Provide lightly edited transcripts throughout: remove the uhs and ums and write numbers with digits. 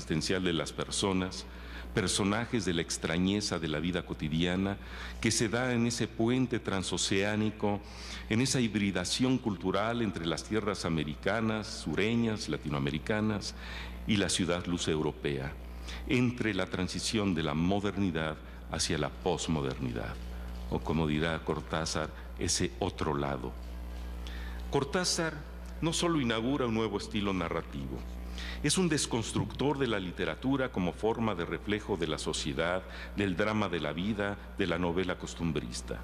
existencial de las personas, personajes de la extrañeza de la vida cotidiana que se da en ese puente transoceánico, en esa hibridación cultural entre las tierras americanas, sureñas, latinoamericanas y la ciudad luz europea, entre la transición de la modernidad hacia la posmodernidad, o como dirá Cortázar, ese otro lado. Cortázar no solo inaugura un nuevo estilo narrativo, es un desconstructor de la literatura como forma de reflejo de la sociedad, del drama de la vida, de la novela costumbrista.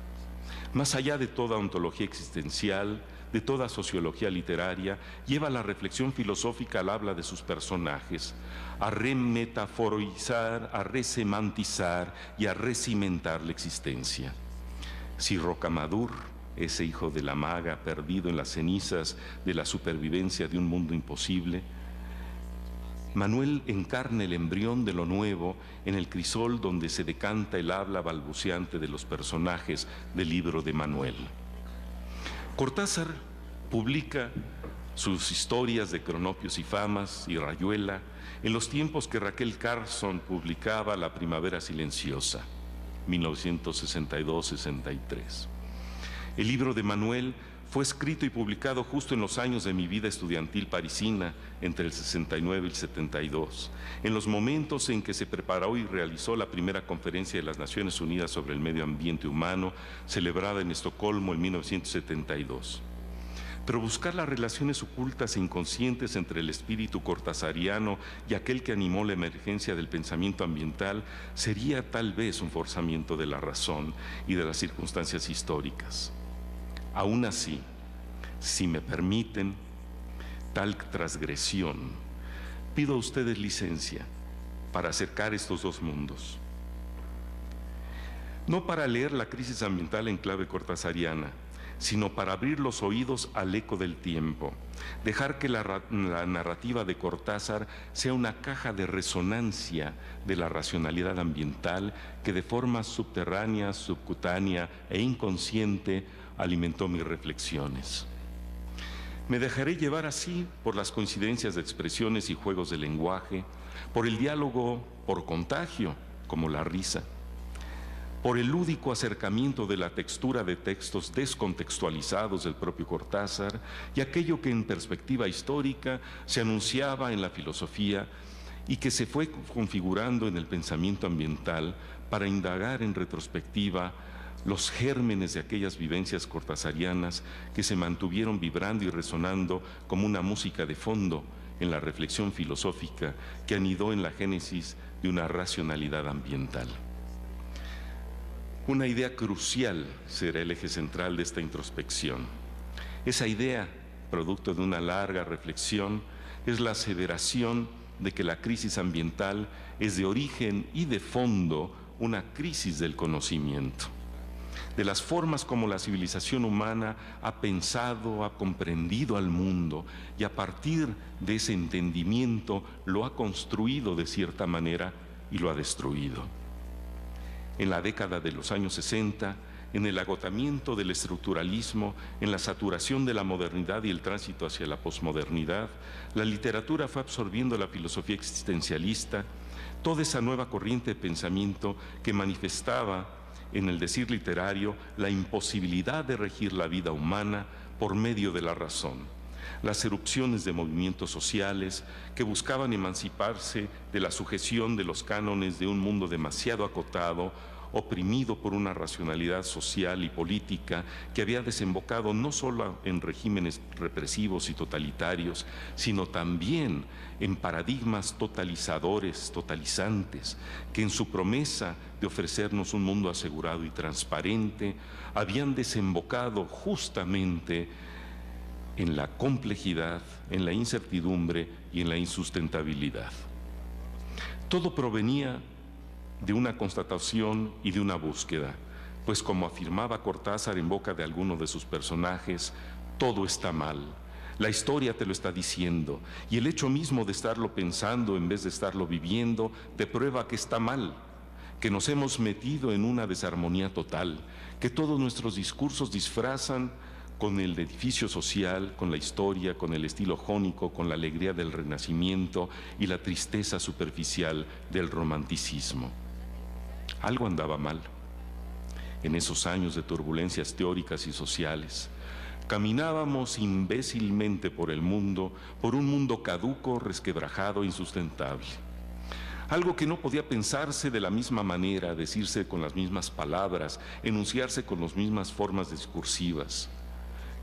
Más allá de toda ontología existencial, de toda sociología literaria, lleva la reflexión filosófica al habla de sus personajes, a remetaforizar, a resemantizar y a recimentar la existencia. Si Rocamadour, ese hijo de la maga perdido en las cenizas de la supervivencia de un mundo imposible, Manuel encarna el embrión de lo nuevo en el crisol donde se decanta el habla balbuceante de los personajes del libro de Manuel. Cortázar publica sus historias de Cronopios y Famas y Rayuela en los tiempos que Raquel Carson publicaba La Primavera Silenciosa, 1962-63. El libro de Manuel fue escrito y publicado justo en los años de mi vida estudiantil parisina, entre el 69 y el 72, en los momentos en que se preparó y realizó la primera conferencia de las Naciones Unidas sobre el medio ambiente humano, celebrada en Estocolmo en 1972. Pero buscar las relaciones ocultas e inconscientes entre el espíritu cortasariano y aquel que animó la emergencia del pensamiento ambiental sería tal vez un forzamiento de la razón y de las circunstancias históricas. Aún así, si me permiten tal transgresión, pido a ustedes licencia para acercar estos dos mundos. No para leer la crisis ambiental en clave cortasariana, sino para abrir los oídos al eco del tiempo, dejar que la narrativa de Cortázar sea una caja de resonancia de la racionalidad ambiental que de forma subterránea, subcutánea e inconsciente alimentó mis reflexiones. Me dejaré llevar así por las coincidencias de expresiones y juegos de lenguaje, por el diálogo por contagio, como la risa, por el lúdico acercamiento de la textura de textos descontextualizados del propio Cortázar y aquello que en perspectiva histórica se anunciaba en la filosofía y que se fue configurando en el pensamiento ambiental para indagar en retrospectiva los gérmenes de aquellas vivencias cortasarianas que se mantuvieron vibrando y resonando como una música de fondo en la reflexión filosófica que anidó en la génesis de una racionalidad ambiental. Una idea crucial será el eje central de esta introspección. Esa idea, producto de una larga reflexión, es la aseveración de que la crisis ambiental es de origen y de fondo una crisis del conocimiento, de las formas como la civilización humana ha pensado, ha comprendido al mundo y a partir de ese entendimiento lo ha construido de cierta manera y lo ha destruido. En la década de los años 60, en el agotamiento del estructuralismo, en la saturación de la modernidad y el tránsito hacia la posmodernidad, la literatura fue absorbiendo la filosofía existencialista, toda esa nueva corriente de pensamiento que manifestaba en el decir literario la imposibilidad de regir la vida humana por medio de la razón. Las erupciones de movimientos sociales que buscaban emanciparse de la sujeción de los cánones de un mundo demasiado acotado, oprimido por una racionalidad social y política que había desembocado no solo en regímenes represivos y totalitarios, sino también en paradigmas totalizadores, totalizantes, que en su promesa de ofrecernos un mundo asegurado y transparente, habían desembocado justamente en la complejidad, en la incertidumbre y en la insustentabilidad. Todo provenía de una constatación y de una búsqueda, pues como afirmaba Cortázar en boca de alguno de sus personajes, todo está mal. La historia te lo está diciendo y el hecho mismo de estarlo pensando en vez de estarlo viviendo te prueba que está mal, que nos hemos metido en una desarmonía total, que todos nuestros discursos disfrazan con el edificio social, con la historia, con el estilo jónico, con la alegría del Renacimiento y la tristeza superficial del romanticismo. Algo andaba mal. En esos años de turbulencias teóricas y sociales, caminábamos imbécilmente por el mundo, por un mundo caduco, resquebrajado, insustentable. Algo que no podía pensarse de la misma manera, decirse con las mismas palabras, enunciarse con las mismas formas discursivas.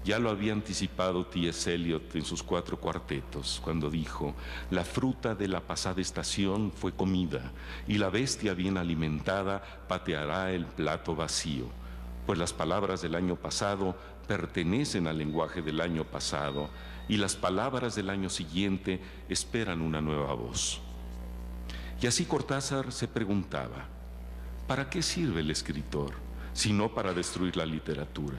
Ya lo había anticipado T.S. Eliot en sus 4 cuartetos, cuando dijo: la fruta de la pasada estación fue comida, y la bestia bien alimentada pateará el plato vacío, pues las palabras del año pasado pertenecen al lenguaje del año pasado, y las palabras del año siguiente esperan una nueva voz. Y así Cortázar se preguntaba: ¿para qué sirve el escritor, si no para destruir la literatura?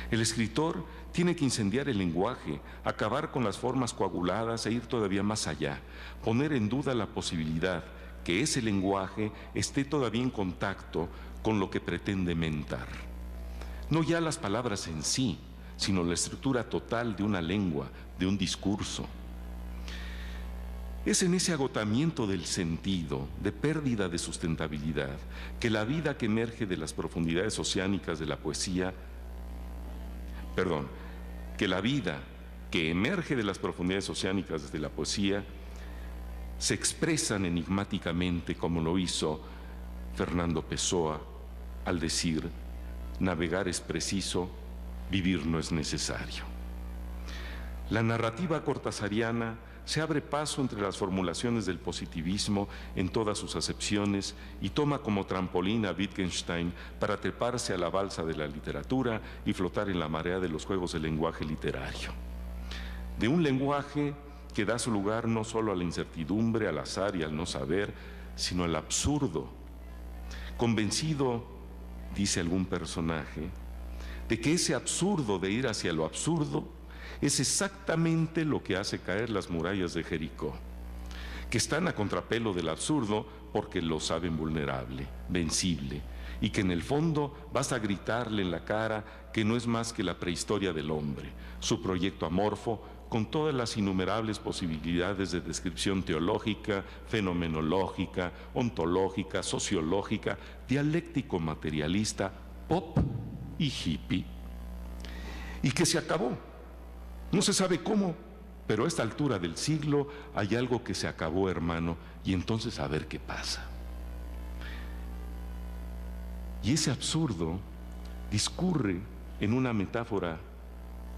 El escritor tiene que incendiar el lenguaje, acabar con las formas coaguladas e ir todavía más allá, poner en duda la posibilidad que ese lenguaje esté todavía en contacto con lo que pretende mentar. No ya las palabras en sí, sino la estructura total de una lengua, de un discurso. Es en ese agotamiento del sentido, de pérdida de sustentabilidad, que la vida que emerge de las profundidades oceánicas de la poesía, que la vida que emerge de las profundidades oceánicas de la poesía se expresan enigmáticamente, como lo hizo Fernando Pessoa al decir: navegar es preciso, vivir no es necesario. La narrativa cortasariana se abre paso entre las formulaciones del positivismo en todas sus acepciones y toma como trampolín a Wittgenstein para treparse a la balsa de la literatura y flotar en la marea de los juegos del lenguaje literario. De un lenguaje que da su lugar no solo a la incertidumbre, al azar y al no saber, sino al absurdo. Convencido, dice algún personaje, de que ese absurdo de ir hacia lo absurdo es exactamente lo que hace caer las murallas de Jericó, que están a contrapelo del absurdo porque lo saben vulnerable, vencible, y que en el fondo basta gritarle en la cara que no es más que la prehistoria del hombre, su proyecto amorfo, con todas las innumerables posibilidades de descripción teológica, fenomenológica, ontológica, sociológica, dialéctico-materialista, pop y hippie, y que se acabó. No se sabe cómo, pero a esta altura del siglo hay algo que se acabó, hermano, y entonces a ver qué pasa. Y ese absurdo discurre en una metáfora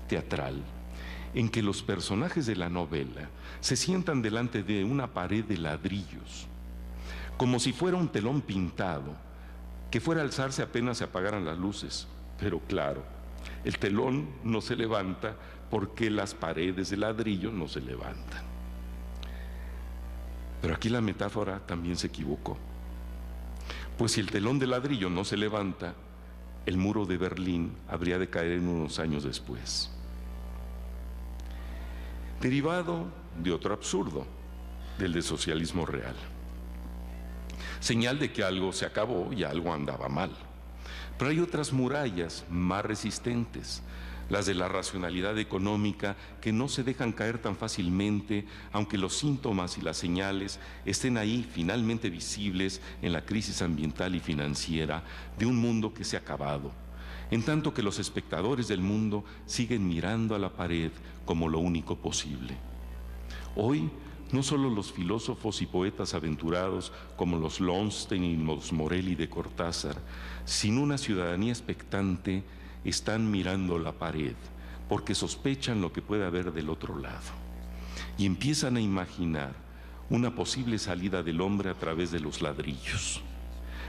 teatral en que los personajes de la novela se sientan delante de una pared de ladrillos, como si fuera un telón pintado, que fuera a alzarse apenas se apagaran las luces. Pero claro, el telón no se levanta porque las paredes de ladrillo no se levantan. Pero aquí la metáfora también se equivocó. Pues si el telón de ladrillo no se levanta, el muro de Berlín habría de caer en unos años después. Derivado de otro absurdo, del de socialismo real. Señal de que algo se acabó y algo andaba mal. Pero hay otras murallas más resistentes, las de la racionalidad económica, que no se dejan caer tan fácilmente, aunque los síntomas y las señales estén ahí finalmente visibles en la crisis ambiental y financiera de un mundo que se ha acabado, en tanto que los espectadores del mundo siguen mirando a la pared como lo único posible. Hoy, no solo los filósofos y poetas aventurados como los Lowenstein y los Morelli de Cortázar, sino una ciudadanía expectante, están mirando la pared porque sospechan lo que puede haber del otro lado y empiezan a imaginar una posible salida del hombre a través de los ladrillos,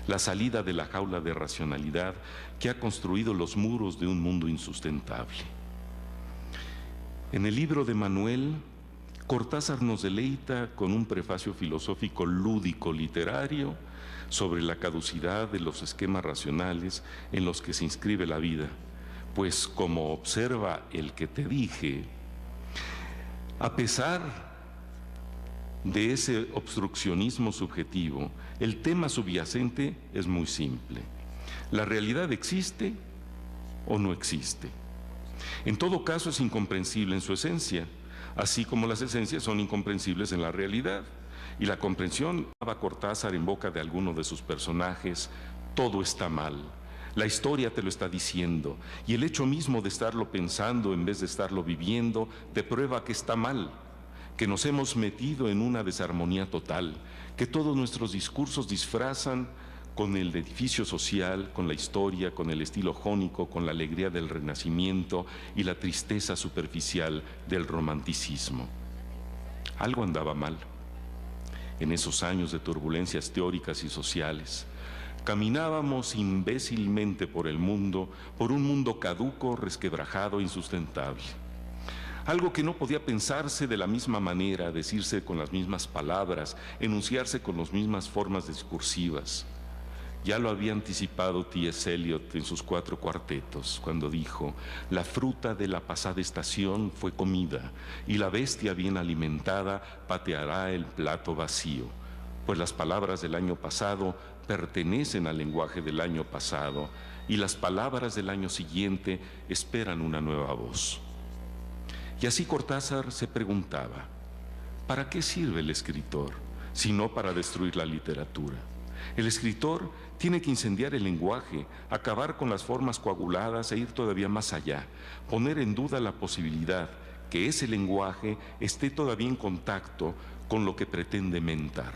la salida de la jaula de racionalidad que ha construido los muros de un mundo insustentable. En el libro de Manuel, Cortázar nos deleita con un prefacio filosófico lúdico literario sobre la caducidad de los esquemas racionales en los que se inscribe la vida, pues como observa el que te dije, a pesar de ese obstruccionismo subjetivo, el tema subyacente es muy simple. ¿La realidad existe o no existe? En todo caso, es incomprensible en su esencia, así como las esencias son incomprensibles en la realidad. Y la comprensión daba Cortázar en boca de alguno de sus personajes: todo está mal. La historia te lo está diciendo, y el hecho mismo de estarlo pensando en vez de estarlo viviendo te prueba que está mal, que nos hemos metido en una desarmonía total, que todos nuestros discursos disfrazan con el edificio social, con la historia, con el estilo jónico, con la alegría del Renacimiento y la tristeza superficial del romanticismo. Algo andaba mal en esos años de turbulencias teóricas y sociales. Caminábamos imbécilmente por el mundo, por un mundo caduco, resquebrajado e insustentable. Algo que no podía pensarse de la misma manera, decirse con las mismas palabras, enunciarse con las mismas formas discursivas. Ya lo había anticipado T.S. Eliot en sus 4 cuartetos, cuando dijo: la fruta de la pasada estación fue comida, y la bestia bien alimentada pateará el plato vacío. Pues las palabras del año pasado pertenecen al lenguaje del año pasado, y las palabras del año siguiente esperan una nueva voz. Y así Cortázar se preguntaba: ¿para qué sirve el escritor, sino para destruir la literatura? El escritor tiene que incendiar el lenguaje, acabar con las formas coaguladas e ir todavía más allá, poner en duda la posibilidad que ese lenguaje esté todavía en contacto con lo que pretende mentar.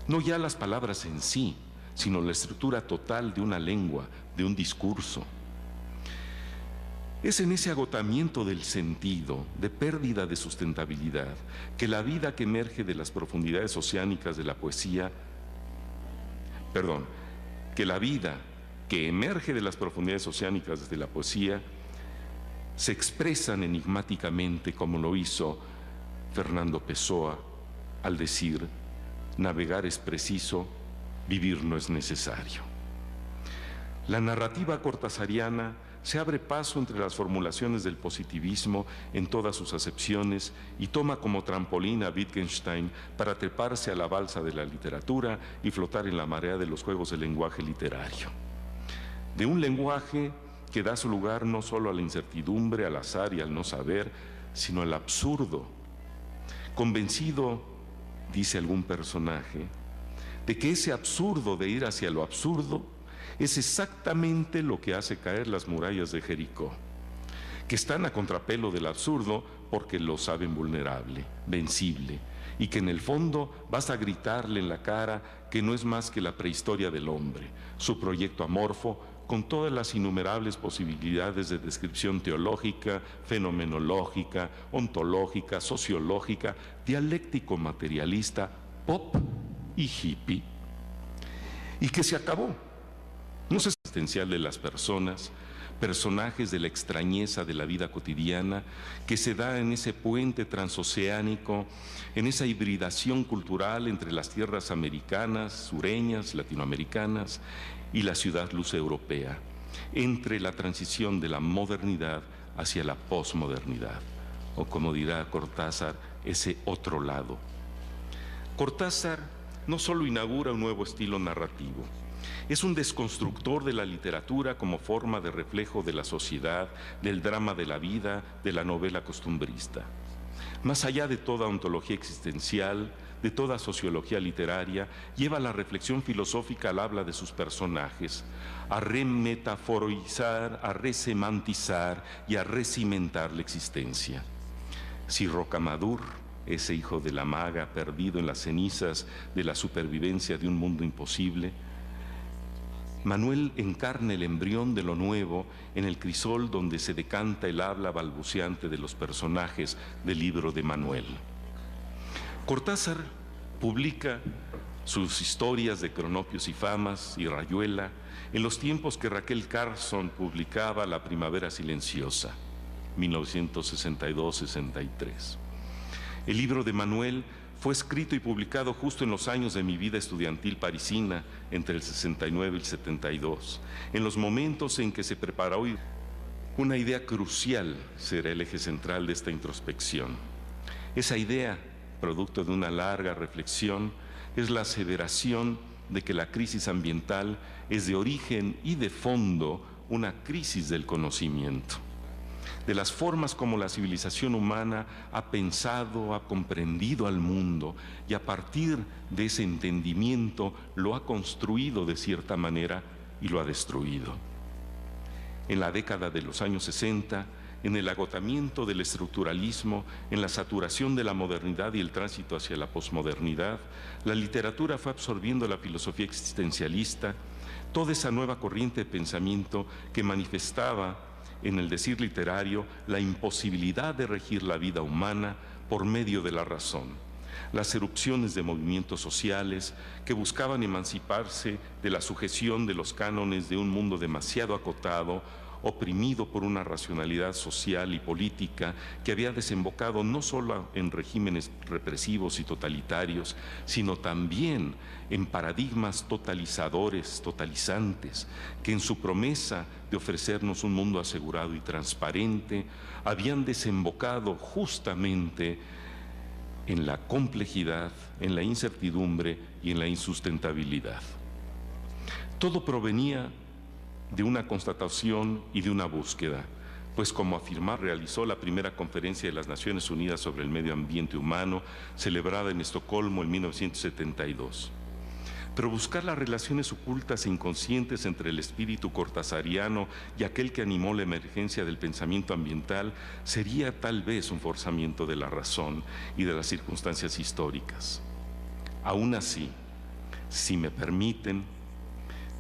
No ya las palabras en sí, sino la estructura total de una lengua, de un discurso. Es en ese agotamiento del sentido, de pérdida de sustentabilidad, que la vida que emerge de las profundidades oceánicas de la poesía, que la vida que emerge de las profundidades oceánicas de la poesía se expresan enigmáticamente, como lo hizo Fernando Pessoa al decir: navegar es preciso, vivir no es necesario. La narrativa cortázariana se abre paso entre las formulaciones del positivismo en todas sus acepciones y toma como trampolín a Wittgenstein para treparse a la balsa de la literatura y flotar en la marea de los juegos del lenguaje literario. De un lenguaje que da su lugar no solo a la incertidumbre, al azar y al no saber, sino al absurdo. Convencido, dice algún personaje, de que ese absurdo de ir hacia lo absurdo es exactamente lo que hace caer las murallas de Jericó, que están a contrapelo del absurdo porque lo saben vulnerable, vencible, y que en el fondo basta gritarle en la cara que no es más que la prehistoria del hombre, su proyecto amorfo, con todas las innumerables posibilidades de descripción teológica, fenomenológica, ontológica, sociológica, dialéctico-materialista, pop y hippie, y que se acabó. No es existencial de las personas, personajes de la extrañeza de la vida cotidiana que se da en ese puente transoceánico, en esa hibridación cultural entre las tierras americanas, sureñas, latinoamericanas y la ciudad luz europea, entre la transición de la modernidad hacia la posmodernidad, o como dirá Cortázar, ese otro lado. Cortázar no solo inaugura un nuevo estilo narrativo, es un desconstructor de la literatura como forma de reflejo de la sociedad, del drama de la vida, de la novela costumbrista. Más allá de toda ontología existencial, de toda sociología literaria, lleva la reflexión filosófica al habla de sus personajes, a remetaforizar, a resemantizar y a recimentar la existencia. Si Rocamadour, ese hijo de la maga perdido en las cenizas de la supervivencia de un mundo imposible, Manuel encarna el embrión de lo nuevo en el crisol donde se decanta el habla balbuceante de los personajes del libro de Manuel. Cortázar publica sus historias de Cronopios y Famas y Rayuela en los tiempos que Raquel Carson publicaba La Primavera Silenciosa, 1962-63. El libro de Manuel fue escrito y publicado justo en los años de mi vida estudiantil parisina, entre el 69 y el 72, en los momentos en que se preparó una idea crucial será el eje central de esta introspección. Esa idea, producto de una larga reflexión, es la aseveración de que la crisis ambiental es de origen y de fondo una crisis del conocimiento. de las formas como la civilización humana ha pensado, ha comprendido al mundo y a partir de ese entendimiento lo ha construido de cierta manera y lo ha destruido. En la década de los años 60, en el agotamiento del estructuralismo, en la saturación de la modernidad y el tránsito hacia la posmodernidad, la literatura fue absorbiendo la filosofía existencialista, toda esa nueva corriente de pensamiento que manifestaba en el decir literario la imposibilidad de regir la vida humana por medio de la razón. Las erupciones de movimientos sociales que buscaban emanciparse de la sujeción de los cánones de un mundo demasiado acotado, oprimido por una racionalidad social y política que había desembocado no solo en regímenes represivos y totalitarios, sino también en paradigmas totalizadores, totalizantes, que en su promesa de ofrecernos un mundo asegurado y transparente, habían desembocado justamente en la complejidad, en la incertidumbre y en la insustentabilidad. Todo provenía de una constatación y de una búsqueda, pues como realizó la primera conferencia de las Naciones Unidas sobre el medio ambiente humano, celebrada en Estocolmo en 1972. Pero buscar las relaciones ocultas e inconscientes entre el espíritu cortasariano y aquel que animó la emergencia del pensamiento ambiental sería tal vez un forzamiento de la razón y de las circunstancias históricas. Aún así, si me permiten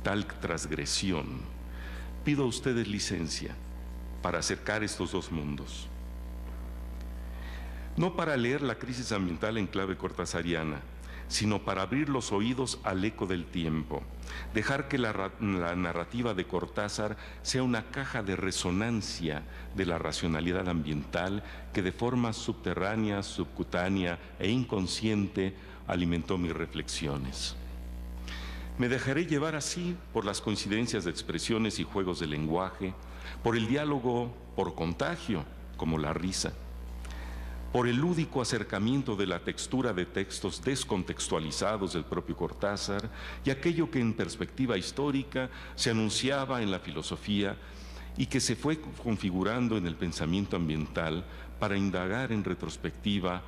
tal transgresión, pido a ustedes licencia para acercar estos dos mundos. No para leer la crisis ambiental en clave cortasariana, sino para abrir los oídos al eco del tiempo, dejar que la narrativa de Cortázar sea una caja de resonancia de la racionalidad ambiental que de forma subterránea, subcutánea e inconsciente alimentó mis reflexiones. Me dejaré llevar así por las coincidencias de expresiones y juegos de lenguaje, por el diálogo por contagio, como la risa, por el lúdico acercamiento de la textura de textos descontextualizados del propio Cortázar y aquello que en perspectiva histórica se anunciaba en la filosofía y que se fue configurando en el pensamiento ambiental para indagar en retrospectiva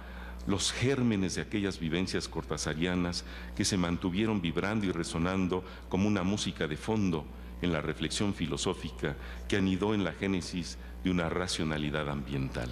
los gérmenes de aquellas vivencias cortasarianas que se mantuvieron vibrando y resonando como una música de fondo en la reflexión filosófica que anidó en la génesis de una racionalidad ambiental.